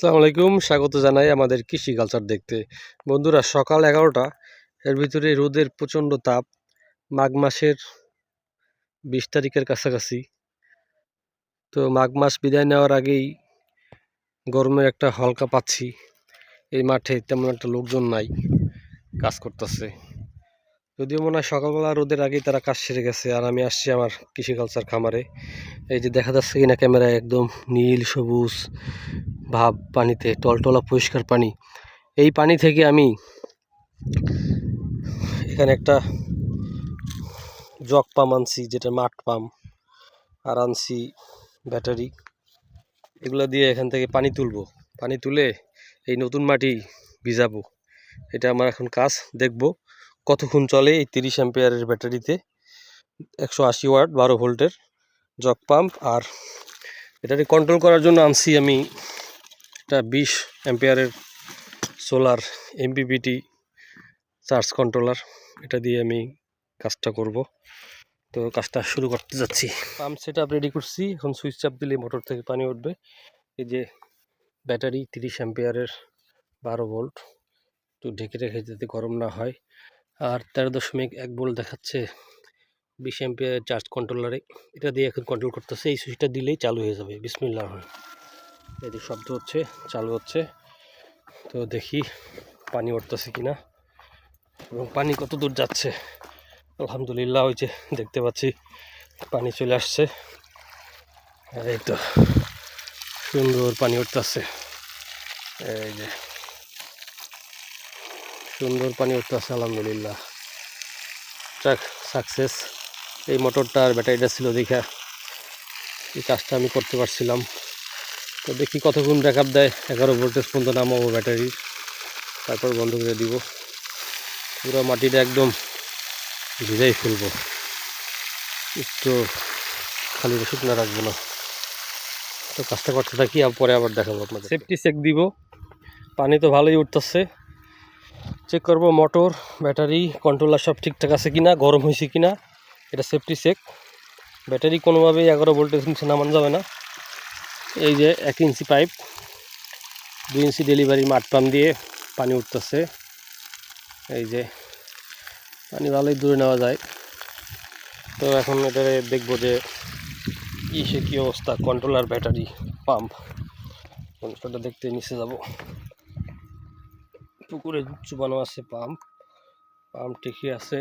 আসসালামু আলাইকুম, স্বাগত জানাই আমাদের কৃষি কালচার দেখতে। বন্ধুরা, সকাল 11টা, এর ভিতরে রোদের প্রচণ্ড তাপ। মাঘ মাসের 20 তারিখের কাছাকাছি। তো মাঘ মাস বিদায় নেওয়ার আগেই গরমের একটা হালকা পাচ্ছি। এই মাঠে তেমন একটা লোকজন নাই, কাজ করতেছে। যদিও মনে হয় সকালবেলা রোদের আগেই তারা কাজ সেরে গেছে। আর আমি আসছি আমার কৃষি কালচার খামারে। এই যে দেখা যাচ্ছে কিনা ক্যামেরায়, একদম নীল সবুজ ভাব পানিতে, টলটলা পরিষ্কার পানি। এই পানি থেকে আমি এখানে একটা জগ পাম্প আনছি, যেটা মাঠ পাম্প, আর আনছি ব্যাটারি। এগুলো দিয়ে এখান থেকে পানি তুলবো। পানি তুলে এই নতুন মাটি ভিজাবো। এটা আমার এখন কাজ। দেখব কতক্ষণ চলে এই 30 অ্যাম্পিয়ারের ব্যাটারিতে। 180 ওয়াট 12 ভোল্টের জগ পাম্প। আর এটাকে কন্ট্রোল করার জন্য আনছি আমি একটা 20 অ্যাম্পিয়ারের সোলার এমপিপিটি চার্জ কন্ট্রোলার। এটা দিয়ে আমি কাজটা করব। তো কাজটা শুরু করতে যাচ্ছি। পাম্প সেট আপ রেডি করছি। এখন সুইচ চাপ দিলে মোটর থেকে পানি উঠবে। এই যে ব্যাটারি 30 অ্যাম্পিয়ারের 12 ভোল্ট, একটু ঢেকে রেখে যাতে গরম না হয়। আর 13.1 ভোল্ট দেখাচ্ছে 20 অ্যাম্পিয়ার চার্জ কন্ট্রোলারে। এটা দিয়ে এখন কন্ট্রোল করতেছে। এই সুইচটা দিলেই চালু হয়ে যাবে। বিসমিল্লাহ। এই যে শব্দ হচ্ছে, চালু হচ্ছে। তো দেখি পানি উঠতেছে কিনা এবং পানি কত দূর যাচ্ছে। আলহামদুলিল্লাহ, ওই যে দেখতে পাচ্ছি পানি চলে আসছে। এই তো সুন্দর পানি উঠতেছে। এই যে সুন্দর পানি উঠতেছে, আলহামদুলিল্লাহ। Truck success. এই মোটরটা আর ব্যাটারিটা ছিল দেখা এই কাজটা আমি করতে পারছিলাম। তো দেখি কতক্ষণ ব্যাকআপ দেয়। 11 ভোল্টেজ পর্যন্ত নামাবো ব্যাটারি, তারপর বন্ধ করে দিব। পুরো মাটিটা একদম ভিজাই ফেলবো, একটু খালি শুকনো রাখবো না। তো কাজটা করতে থাকি, পরে আবার দেখাবো আপনাদের। সেফটি চেক দিব। পানি তো ভালোই উঠতেছে। চেক করব মোটর, ব্যাটারি, কন্ট্রোলার সব ঠিকঠাক আছে কিনা, গরম হয়েছে কিনা। এটা সেফটি চেক। ব্যাটারি কোনোভাবেই 11 ভোল্টের নিচে নামানো যাবে না। এই যে 1 ইঞ্চি পাইপ, 2 ইঞ্চি ডেলিভারি মাঠ পাম্প দিয়ে পানি উঠতেছে। এই যে পানি ভালোই দূরে নেওয়া যায়। তো এখন এটা দেখবো যে কী অবস্থা। কন্ট্রোলার, ব্যাটারি, পাম্প, কন্ট্রোলটা দেখতে নিচে যাব। পুকুরে চুবানো আছে পাম্প ঠিকই আছে,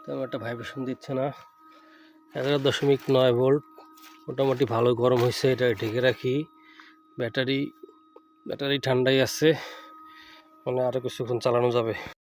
তেমন একটা ভাইব্রেশন দিচ্ছে না। 11.9 ভোল্ট, মোটামুটি ভালো গরম হয়েছে। এটা ঢেকে রাখি। ব্যাটারি ঠান্ডাই আছে, মানে আরও কিছুক্ষণ চালানো যাবে।